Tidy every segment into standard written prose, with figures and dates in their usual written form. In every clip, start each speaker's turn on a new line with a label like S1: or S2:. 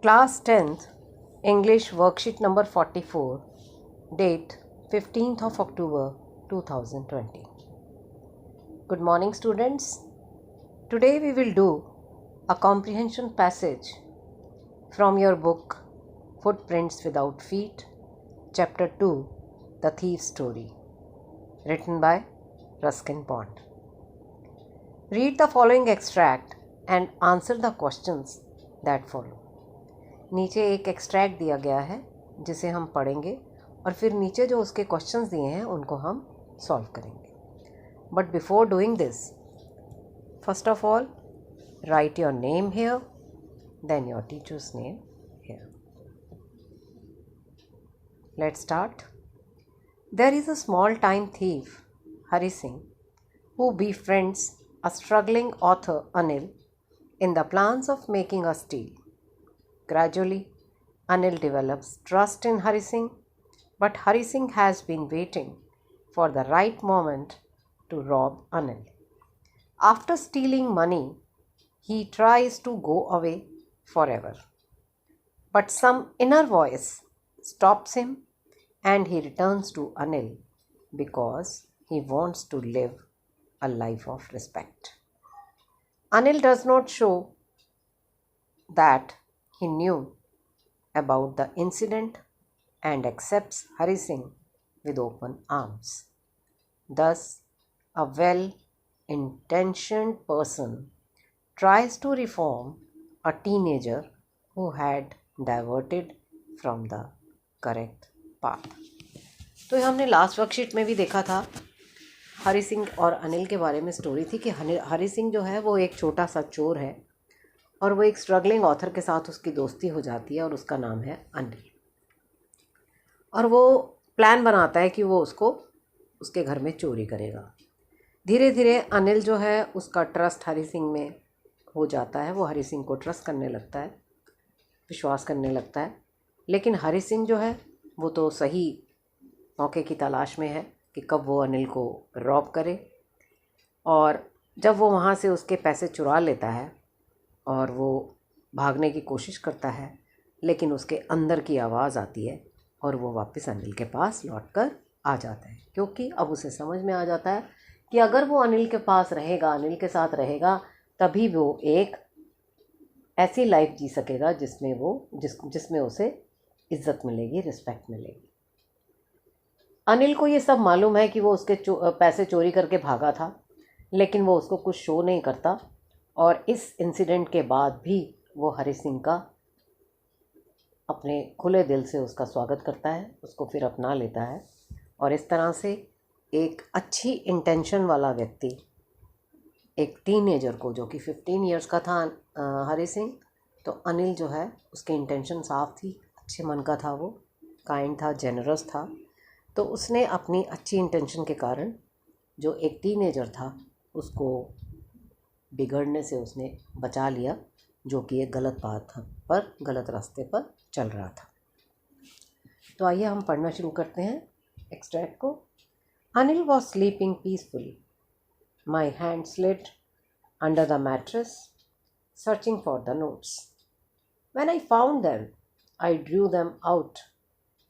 S1: Class 10th, English worksheet number 44, date 15th of October 2020. Good morning, students. Today we will do a comprehension passage from your book Footprints Without Feet, Chapter 2, The Thief's Story, written by Ruskin Pond. Read the following extract and answer the questions that follow. नीचे एक extract दिया गया है जिसे हम पढ़ेंगे और फिर नीचे जो उसके क्वेश्चंस दिए हैं उनको हम सॉल्व करेंगे. But before doing this, first of all write your name here, then your teacher's name here. Let's start. There is a small time thief, Hari Singh, who befriends a struggling author, Anil, in the plans of making a steel. Gradually, Anil develops trust in Hari Singh, but Hari Singh has been waiting for the right moment to rob Anil. After stealing money, he tries to go away forever. But some inner voice stops him and he returns to Anil because he wants to live a life of respect. Anil does not show that he knew about the incident and accepts Hari Singh with open arms. Thus, a well-intentioned person tries to reform a teenager who had diverted from the correct path. तो हमने last worksheet में भी देखा था. हरि सिंह और अनिल के बारे में स्टोरी थी कि हरि सिंह जो है वो एक छोटा सा चोर है और वो एक स्ट्रगलिंग ऑथर के साथ उसकी दोस्ती हो जाती है और उसका नाम है अनिल. और वो प्लान बनाता है कि वो उसको उसके घर में चोरी करेगा. धीरे धीरे अनिल जो है उसका ट्रस्ट हरि सिंह में हो जाता है. वो हरि सिंह को ट्रस्ट करने लगता है, विश्वास करने लगता है. लेकिन हरि सिंह जो है वो तो सही मौके की तलाश में है कि कब वो अनिल को रॉब करे. और जब वो वहाँ से उसके पैसे चुरा लेता है और वो भागने की कोशिश करता है, लेकिन उसके अंदर की आवाज़ आती है और वो वापस अनिल के पास लौटकर आ जाता है, क्योंकि अब उसे समझ में आ जाता है कि अगर वो अनिल के पास रहेगा, अनिल के साथ रहेगा, तभी वो एक ऐसी लाइफ जी सकेगा जिसमें उसे इज़्ज़त मिलेगी, रिस्पेक्ट मिलेगी. अनिल को ये सब मालूम है कि वो उसके पैसे चोरी करके भागा था, लेकिन वो उसको कुछ शो नहीं करता. और इस इंसिडेंट के बाद भी वो हरि सिंह का अपने खुले दिल से उसका स्वागत करता है, उसको फिर अपना लेता है. और इस तरह से एक अच्छी इंटेंशन वाला व्यक्ति एक टीनेजर को, जो कि 15 इयर्स का था हरि सिंह, तो अनिल जो है उसकी इंटेंशन साफ थी, अच्छे मन का था, वो काइंड था, जेनरस था. तो उसने अपनी अच्छी इंटेंशन के कारण जो एक टीनेजर था उसको बिगड़ने से उसने बचा लिया, जो कि एक गलत बात पर गलत रास्ते पर चल रहा था. तो आइए हम पढ़ना शुरू करते हैं एक्सट्रैक्ट को. Anil was sleeping peacefully. My hand slid under the mattress searching for the notes. When I found them I drew them out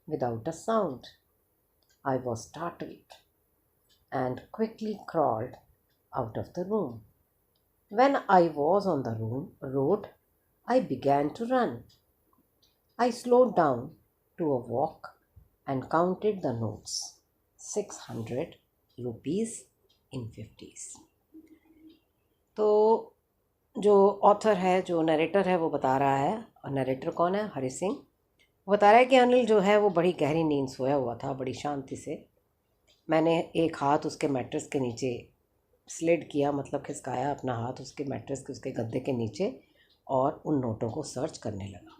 S1: without a sound. I was startled and quickly crawled out of the room. When I was on the road, I began to run. I slowed down to a walk and counted the notes. 600 rupees in 50s. तो जो author है, जो narrator है, वो बता रहा है, और नरेटर कौन है? हरि सिंह. बता रहा है कि अनिल जो है वो बड़ी गहरी नींद सोया हुआ था, बड़ी शांति से. मैंने एक हाथ उसके मैट्रेस के नीचे स्लिड किया, मतलब खिसकाया अपना हाथ उसके मैट्रेस के, उसके गद्दे के नीचे, और उन नोटों को सर्च करने लगा.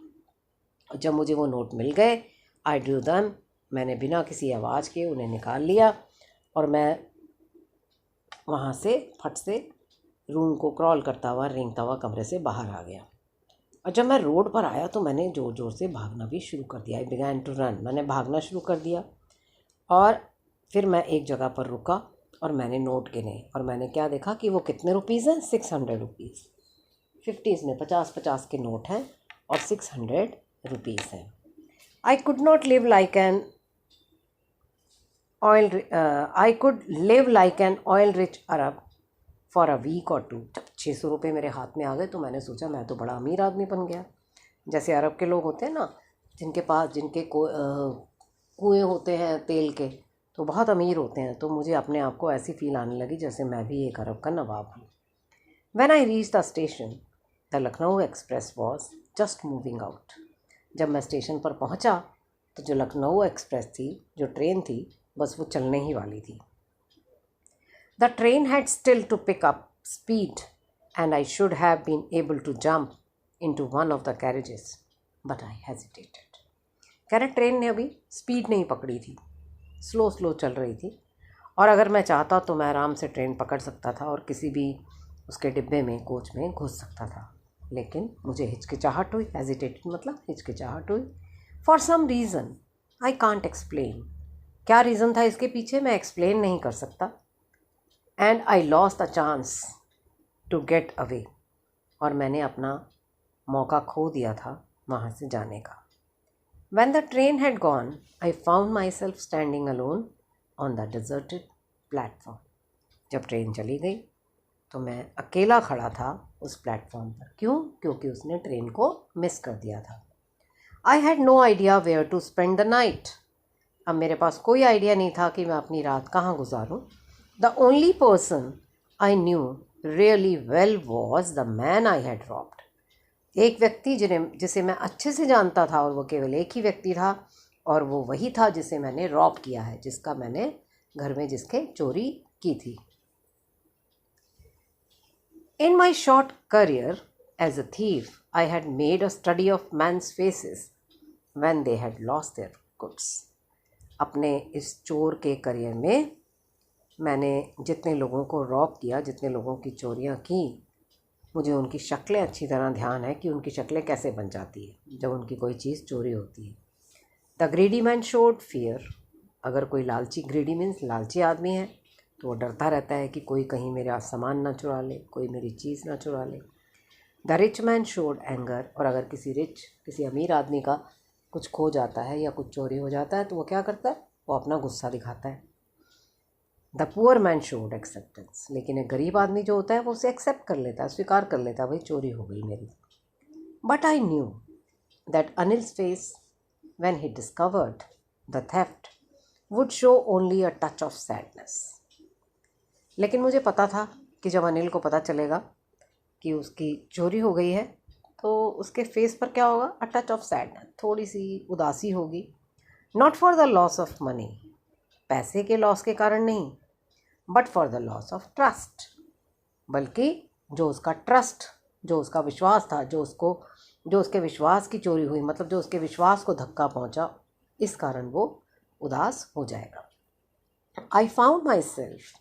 S1: जब मुझे वो नोट मिल गए, आई ड्रू देम, मैंने बिना किसी आवाज़ के उन्हें निकाल लिया और मैं वहाँ से फट से रूम को क्रॉल करता हुआ, रेंगता हुआ कमरे से बाहर आ गया. और जब मैं रोड पर आया तो मैंने ज़ोर ज़ोर से भागना भी शुरू कर दिया. आई बिगैन टू रन, मैंने भागना शुरू कर दिया. और फिर मैं एक जगह पर रुका और मैंने नोट गिने, और मैंने क्या देखा कि वो कितने रुपीज़ हैं? 600 रुपीज़. 50s में 50-50 के नोट हैं और 600 रुपीज़ हैं। I could not live like an I could live like an oil rich Arab for a week or two. जब 600 रुपये मेरे हाथ में आ गए तो मैंने सोचा मैं तो बड़ा अमीर आदमी बन गया। जैसे अरब के लोग होते हैं ना, जिनके पास जिनके कुएँ होते हैं तेल के, तो बहुत अमीर होते हैं। तो मुझे अपने आप को ऐसी फील आने लगी जैसे मैं भी एक अरब का नवाब हूँ। When I reach the station the Lucknow express was just moving out. जब मैं स्टेशन पर पहुँचा तो जो लखनऊ एक्सप्रेस थी, जो ट्रेन थी, बस वो चलने ही वाली थी। The train had still to pick up speed and I should have been able to jump into one of the carriages, but I hesitated. कह रहे ट्रेन ने अभी स्पीड नहीं पकड़ी थी, स्लो चल रही थी, और अगर मैं चाहता तो मैं आराम से ट्रेन पकड़ सकता था और किसी भी उसके डिब्बे में, कोच में घुस सकता था। लेकिन मुझे हिचकिचाहट हुई, हेजिटेटेड मतलब हिचकिचाहट हुई, for some reason I can't explain. क्या रीज़न था इसके पीछे मैं एक्सप्लेन नहीं कर सकता। And I lost the chance to get away, और मैंने अपना मौका खो दिया था वहाँ से जाने का। When the train had gone, I found myself standing alone on the deserted platform. जब ट्रेन चली गई तो मैं अकेला खड़ा था उस प्लेटफॉर्म पर। क्यों? क्योंकि उसने ट्रेन को मिस कर दिया था। I had no idea where to spend the night. अब मेरे पास कोई आइडिया नहीं था कि मैं अपनी रात कहाँ गुजारूँ। The only person I knew really well was the man I had robbed. एक व्यक्ति जिसे मैं अच्छे से जानता था, और वो केवल एक ही व्यक्ति था, और वो वही था जिसे मैंने रॉब किया है, जिसका मैंने घर में जिसके चोरी की थी। In my short career as a thief, I had made a study of men's faces when they had lost their goods. अपने इस चोर के करियर में मैंने जितने लोगों को रॉब किया, जितने लोगों की चोरियां की, मुझे उनकी शक्लें अच्छी तरह ध्यान है कि उनकी शक्लें कैसे बन जाती है जब उनकी कोई चीज़ चोरी होती है। The greedy man showed fear. अगर कोई लालची, ग्रीडी मीन्स लालची आदमी है, तो वो डरता रहता है कि कोई कहीं मेरा सामान ना चुरा ले, कोई मेरी चीज़ ना चुरा ले। The rich man showed anger. और अगर किसी अमीर आदमी का कुछ खो जाता है या कुछ चोरी हो जाता है तो वो क्या करता है? वो अपना गुस्सा दिखाता है। The poor man showed acceptance. लेकिन एक गरीब आदमी जो होता है वो उसे एक्सेप्ट कर लेता है, स्वीकार कर लेता है, भाई चोरी हो गई मेरी। But I knew that Anil's face when he discovered the theft would show only a touch of sadness. लेकिन मुझे पता था कि जब अनिल को पता चलेगा कि उसकी चोरी हो गई है तो उसके फेस पर क्या होगा? अ टच ऑफ सैडनेस, थोड़ी सी उदासी होगी। Not for the loss of money, पैसे के लॉस के कारण नहीं, but for the loss of trust, बल्कि जो उसका ट्रस्ट, जो उसका विश्वास था, जो उसके विश्वास की चोरी हुई, मतलब जो उसके विश्वास को धक्का पहुंचा, इस कारण वो उदास हो जाएगा। I found myself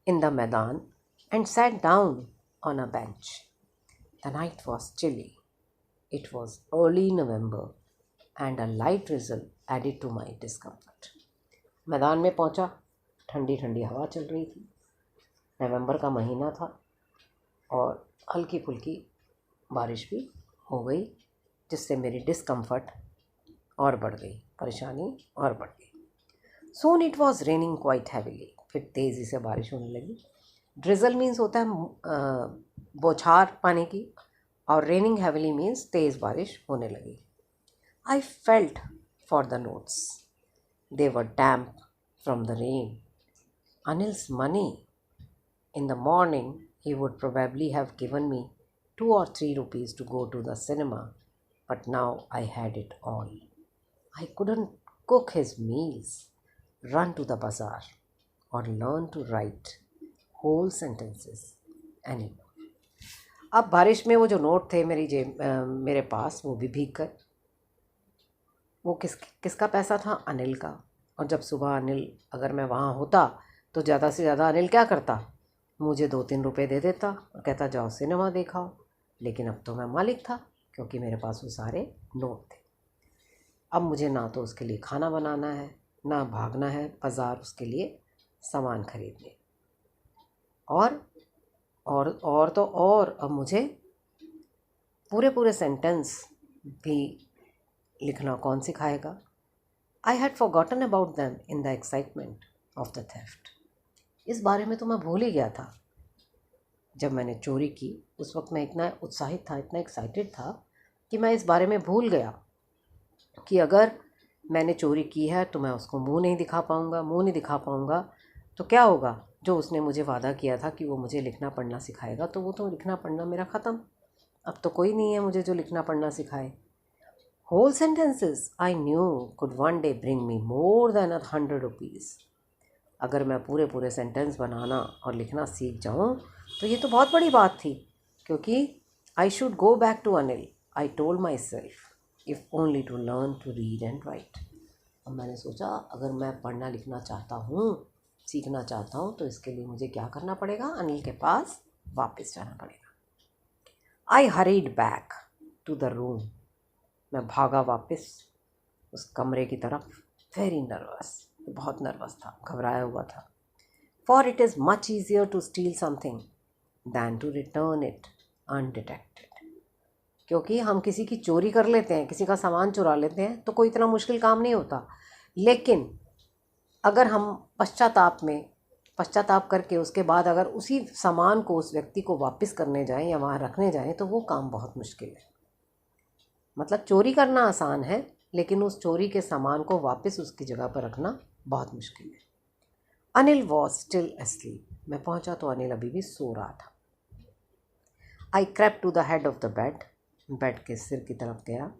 S1: in the मैदान and sat down on a bench. The night was chilly, it was early November and a light drizzle added to my discomfort. मैदान में पहुंचा, ठंडी ठंडी हवा चल रही थी, नवंबर का महीना था और हल्की फुल्की बारिश भी हो गई, जिससे मेरी डिस्कम्फर्ट और बढ़ गई, परेशानी और बढ़ गई। Soon it was raining quite heavily. फिर तेज़ी से बारिश होने लगी। ड्रिजल मीन्स होता है बौछार पानी की, और रेनिंग हैविली मीन्स तेज़ बारिश होने लगी। I felt for the notes, they were damp from the rain. Anil's money. In the morning, he would probably have given me 2 or 3 rupees to go to the cinema, but now I had it all. I couldn't cook his meals, run to the bazaar, or learn to write whole sentences anymore. अब बारिश में वो जो note थे मेरे पास, वो भी भीग गए। वो किसका पैसा था? अनिल का। और जब सुबह अनिल, अगर मैं वहाँ होता तो ज़्यादा से ज़्यादा अनिल क्या करता? मुझे 2-3 रुपए दे देता और कहता जाओ सिनेमा दिखाओ। लेकिन अब तो मैं मालिक था, क्योंकि मेरे पास वो सारे नोट थे। अब मुझे ना तो उसके लिए खाना बनाना है, ना भागना है बाज़ार उसके लिए सामान खरीदने, और तो और अब मुझे पूरे सेंटेंस भी लिखना कौन सिखाएगा? I had forgotten about them in the excitement of the theft. इस बारे में तो मैं भूल ही गया था। जब मैंने चोरी की उस वक्त मैं इतना उत्साहित था, इतना एक्साइटेड था कि मैं इस बारे में भूल गया कि अगर मैंने चोरी की है तो मैं उसको मुंह नहीं दिखा पाऊँगा तो क्या होगा? जो उसने मुझे वादा किया था कि वो मुझे लिखना पढ़ना सिखाएगा, तो वो तो लिखना पढ़ना मेरा ख़त्म। अब तो कोई नहीं है मुझे जो लिखना पढ़ना सिखाए। Whole sentences I knew could one day bring me more than 100 rupees. अगर मैं पूरे सेंटेंस बनाना और लिखना सीख जाऊं तो ये तो बहुत बड़ी बात थी, क्योंकि I should go back to Anil, I told myself, if only to learn to read and write. और मैंने सोचा अगर मैं पढ़ना लिखना चाहता हूँ, सीखना चाहता हूँ, तो इसके लिए मुझे क्या करना पड़ेगा? अनिल के पास वापस जाना पड़ेगा। I hurried back to the room. मैं भागा वापस उस कमरे की तरफ, वेरी नर्वस, बहुत नर्वस था, घबराया हुआ था। For it is much easier to steal something than to return it undetected. क्योंकि हम किसी की चोरी कर लेते हैं, किसी का सामान चुरा लेते हैं तो कोई इतना मुश्किल काम नहीं होता, लेकिन अगर हम पश्चाताप करके उसके बाद अगर उसी सामान को उस व्यक्ति को वापस करने जाएं या वहाँ रखने जाएं तो वो काम बहुत मुश्किल है। मतलब चोरी करना आसान है, लेकिन उस चोरी के सामान को वापस उसकी जगह पर रखना बहुत मुश्किल है। Anil was still asleep। मैं पहुंचा तो अनिल अभी भी सो रहा था। I crept to the head of the bed. Bed के सिर की तरफ गया।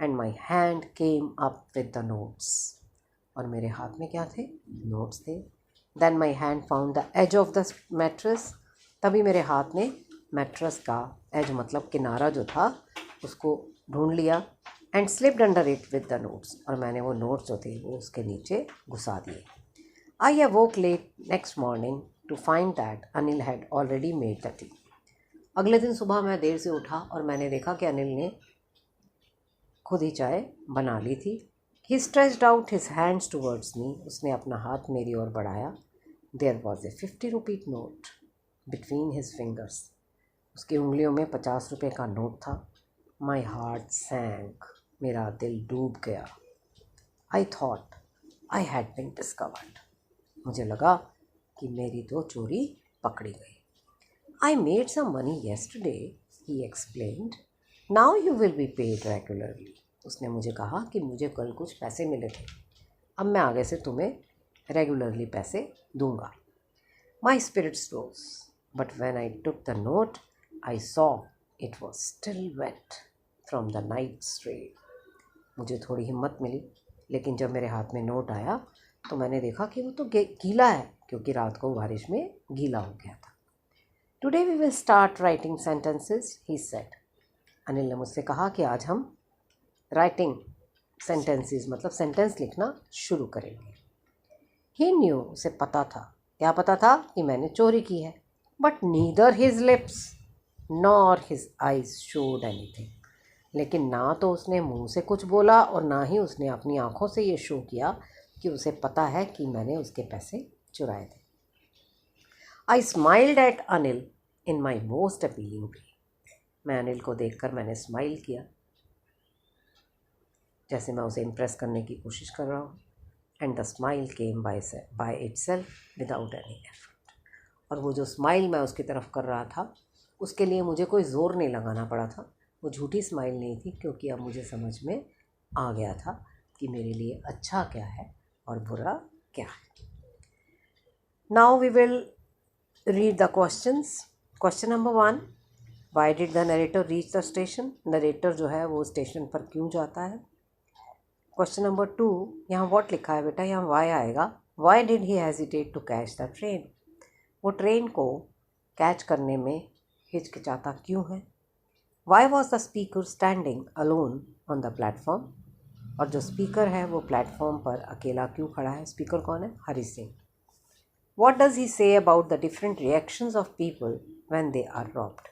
S1: And my hand came up with the notes. और मेरे हाथ में क्या थे? नोट्स थे। Then my hand found the edge of the mattress. तभी मेरे हाथ ने मैट्रेस का एज मतलब किनारा जो था उसको ढूंढ लिया। And slipped under it with the notes. और मैंने वो नोट्स जो थे वो उसके नीचे घुसा दिए। I awoke late next morning to find that Anil had already made the tea. अगले दिन सुबह मैं देर से उठा और मैंने देखा कि अनिल ने खुद ही चाय बना ली थी। He stretched out his hands towards me. उसने अपना हाथ मेरी ओर बढ़ाया। There was a 50 rupee note between his fingers. उसकी उंगलियों में 50 रुपये का नोट था। My heart sank. मेरा दिल डूब गया। I thought I had been discovered. मुझे लगा कि मेरी तो चोरी पकड़ी गई। I made some money yesterday, he explained, now you will be paid regularly. उसने मुझे कहा कि मुझे कल कुछ पैसे मिले थे, अब मैं आगे से तुम्हें रेगुलरली पैसे दूंगा। My spirits rose, but when I took the note I saw it was still wet from the night's rain. मुझे थोड़ी हिम्मत मिली, लेकिन जब मेरे हाथ में नोट आया तो मैंने देखा कि वो तो गीला है, क्योंकि रात को बारिश में गीला हो गया था। Today we will start writing sentences, he said. Anil ने मुझसे कहा कि आज हम राइटिंग सेंटेंसेस मतलब सेंटेंस लिखना शुरू करेंगे। ही न्यू, उसे पता था। क्या पता था? कि मैंने चोरी की है। But neither his lips nor his eyes showed anything. लेकिन ना तो उसने मुंह से कुछ बोला और ना ही उसने अपनी आंखों से ये शो किया कि उसे पता है कि मैंने उसके पैसे चुराए थे। I smiled at Anil in my most appealing way. मैं अनिल को देखकर मैंने स्माइल किया, जैसे मैं उसे इम्प्रेस करने की कोशिश कर रहा हूँ। And the smile came by itself without any effort. और वो जो स्माइल मैं उसकी तरफ कर रहा था, उसके लिए मुझे कोई ज़ोर नहीं लगाना पड़ा था। वो झूठी स्माइल नहीं थी, क्योंकि अब मुझे समझ में आ गया था कि मेरे लिए अच्छा क्या है और बुरा क्या है। Now we will read the questions. Question number 1, why did the narrator reach the station. Narrator जो है वो स्टेशन पर क्यों जाता है। क्वेश्चन नंबर 2, यहाँ व्हाट लिखा है बेटा, यहाँ वाई आएगा। Why did he hesitate to catch the train. वो ट्रेन को कैच करने में हिचकिचाता क्यों है। Why was the speaker standing alone on the platform. और जो स्पीकर है वो प्लेटफॉर्म पर अकेला क्यों खड़ा है। स्पीकर कौन है? Hari Singh. What does he say about the different reactions of people when they are robbed.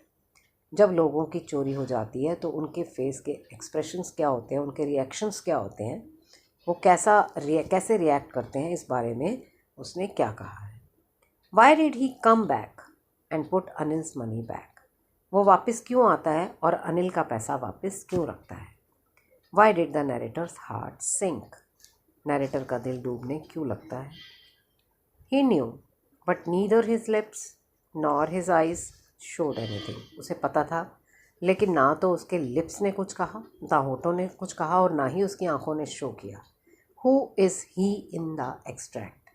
S1: जब लोगों की चोरी हो जाती है तो उनके फेस के एक्सप्रेशंस क्या होते हैं, उनके रिएक्शंस क्या होते हैं, वो कैसे रिएक्ट करते हैं, इस बारे में उसने क्या कहा है। Why did he come back and put Anil's money back. वो वापस क्यों आता है और अनिल का पैसा वापस क्यों रखता है। Why did the narrator's heart sink, narrator का दिल डूबने क्यों लगता है। He knew but neither his lips nor his eyes showed anything, उसे पता था लेकिन ना तो उसके लिप्स ने कुछ कहा, ना होठों ने कुछ कहा और ना ही उसकी आंखों ने शो किया। Who is he in the extract,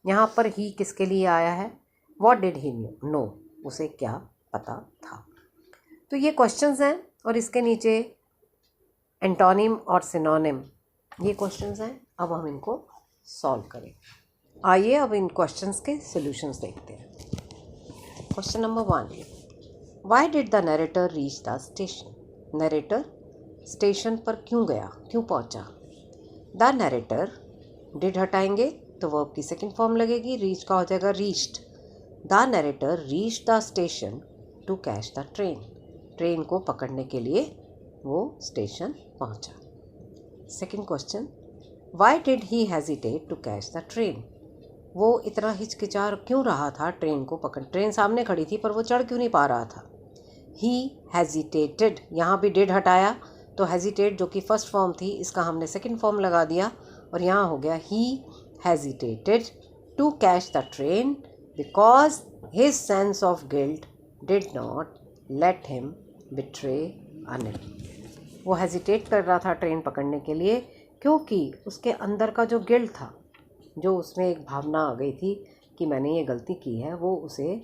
S1: यहाँ पर ही किसके लिए आया है। वॉट डिड ही नो, उसे क्या पता था। तो ये क्वेश्चंस हैं और इसके नीचे एंटोनिम और सिनोनिम ये क्वेश्चंस हैं। अब हम इनको सॉल्व करें। आइए अब इन क्वेश्चंस के सॉल्यूशंस देखते हैं। Question number 1, why did the narrator reach the station, narrator station पर क्यों गया, क्यों पहुंचा। द नरेटर, डिड हटाएंगे तो वर्ब की सेकंड फॉर्म लगेगी, रीच का हो जाएगा reached. The narrator reach the station to catch the train, train को पकड़ने के लिए वो स्टेशन पहुंचा। Second question, why did he hesitate to catch the train, वो इतना हिचकिचा क्यों रहा था ट्रेन को पकड़, ट्रेन सामने खड़ी थी पर वो चढ़ क्यों नहीं पा रहा था। ही हेजिटेटेड, यहाँ भी डिड हटाया तो हेजिटेट जो कि फर्स्ट फॉर्म थी इसका हमने सेकंड फॉर्म लगा दिया और यहाँ हो गया he hesitated to catch the train because his sense of guilt did not let him betray Anil, वो हेजिटेट कर रहा था ट्रेन पकड़ने के लिए क्योंकि उसके अंदर का जो गिल्ट था, जो उसमें एक भावना आ गई थी कि मैंने ये गलती की है, वो उसे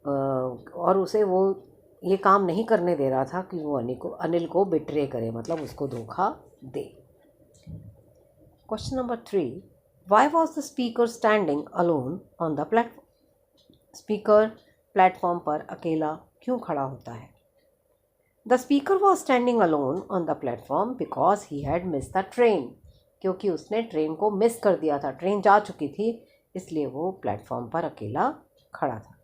S1: और उसे वो ये काम नहीं करने दे रहा था कि वो अनिल को बिट्रे करे, मतलब उसको धोखा दे। Question number 3, why was the speaker standing alone on the platform, speaker platform पर अकेला क्यों खड़ा होता है। The speaker was standing alone on the platform because he had miss the train, क्योंकि उसने ट्रेन को मिस कर दिया था, ट्रेन जा चुकी थी इसलिए वो प्लेटफॉर्म पर अकेला खड़ा था।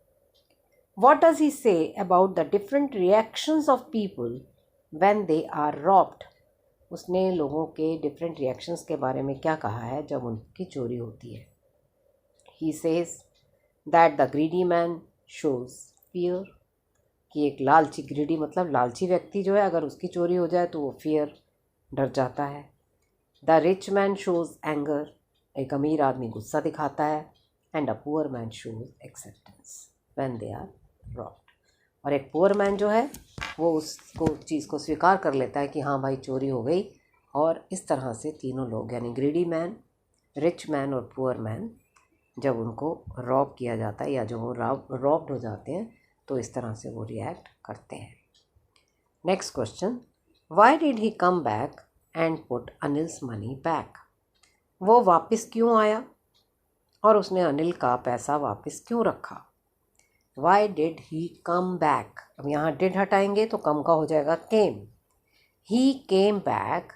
S1: What does he say about the different reactions of people when they are robbed? उसने लोगों के डिफरेंट रिएक्शंस के बारे में क्या कहा है जब उनकी चोरी होती है। He says that the greedy man shows fear, कि एक लालची, ग्रीडी मतलब लालची व्यक्ति जो है अगर उसकी चोरी हो जाए तो वो फियर, डर जाता है। The rich man shows anger, एक अमीर आदमी गुस्सा दिखाता है। And a poor man shows acceptance when they are robbed, और एक पुअर मैन जो है वो उसको चीज़ को स्वीकार कर लेता है कि हाँ भाई चोरी हो गई। और इस तरह से तीनों लोग यानी ग्रीडी मैन, रिच मैन और पुअर मैन जब उनको रॉब किया जाता है या जो वो रॉब्ड हो जाते हैं तो इस तरह से वो रिएक्ट करते हैं। Next question, why did he come back and put Anil's money back, वो वापस क्यों आया और उसने अनिल का पैसा वापस क्यों रखा। Why did he come back, अब यहाँ डिड हटाएंगे तो कम का हो जाएगा came. He came back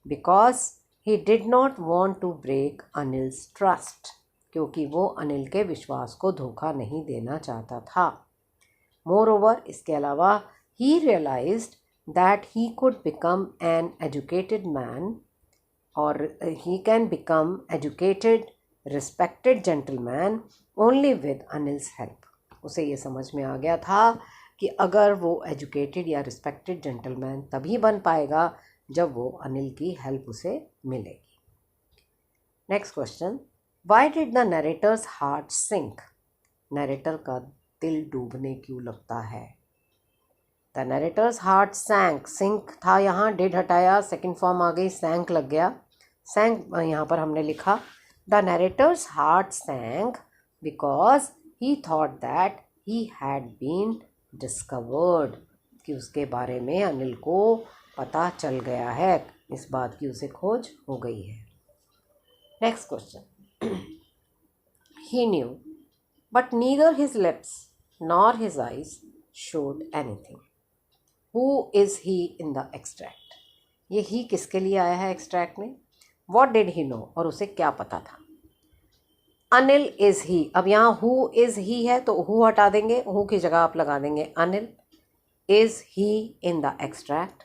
S1: because he did not want to break Anil's trust, क्योंकि वो अनिल के विश्वास को धोखा नहीं देना चाहता था। मोर ओवर, इसके अलावा he realised that he could become an educated man और he can become educated respected gentleman only with Anil's help, उसे ये समझ में आ गया था कि अगर वो एजुकेटेड या रिस्पेक्टेड जेंटलमैन तभी बन पाएगा जब वो अनिल की हेल्प उसे मिलेगी। Next question, why did the narrator's heart sink, narrator का दिल डूबने क्यों लगता है। The narrator's heart sank, sink था यहाँ, डिड हटाया, सेकेंड फॉर्म आ गई, सैंक लग गया। सैंक यहाँ पर हमने लिखा the narrator's heart sank because he thought that he had been discovered, कि उसके बारे में अनिल को पता चल गया है, इस बात की उसे खोज हो गई है। Next question, he knew but neither his lips nor his eyes showed anything. Who is he in the extract? ये ही किसके लिए आया है एक्सट्रैक्ट में। What did he know, और उसे क्या पता था। अनिल इज़ ही, अब यहाँ हु इज़ ही है तो हु हटा देंगे, हु की जगह आप लगा देंगे Anil. Is he in the extract,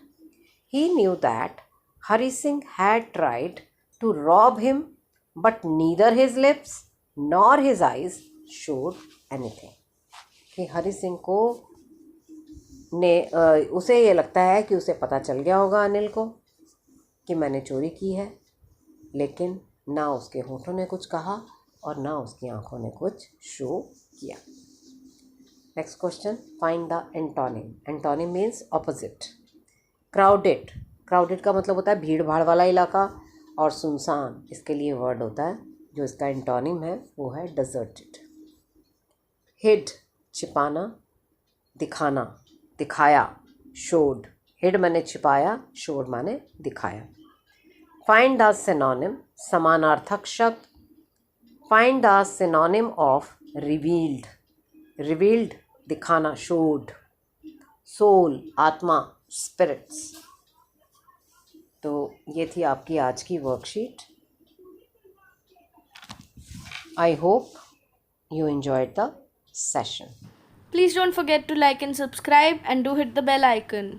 S1: he knew that Hari Singh had tried to rob him but neither his lips nor his eyes showed anything, कि हरी सिंह को ने उसे ये लगता है कि उसे पता चल गया होगा अनिल को कि मैंने चोरी की है, लेकिन ना उसके होठों ने कुछ कहा और ना उसकी आंखों ने कुछ शो किया। Next question, find the antonym. Antonym means opposite. Crowded, crowded का मतलब होता है भीड़ भाड़ वाला इलाका, और सुनसान इसके लिए वर्ड होता है जो इसका एंटोनिम है वो है डेजर्टेड। हिड छिपाना, दिखाना, दिखाया, शोड। हिड माने छिपाया, शोड माने दिखाया। फाइंड द सिनोनिम, समानार्थक शब्द। Find the synonym of revealed, revealed दिखाना, शोड। सोल आत्मा, स्पिरिट्स। तो ये थी आपकी आज की worksheet. I hope you enjoyed the session.
S2: Please don't forget to like and subscribe and do hit the bell icon.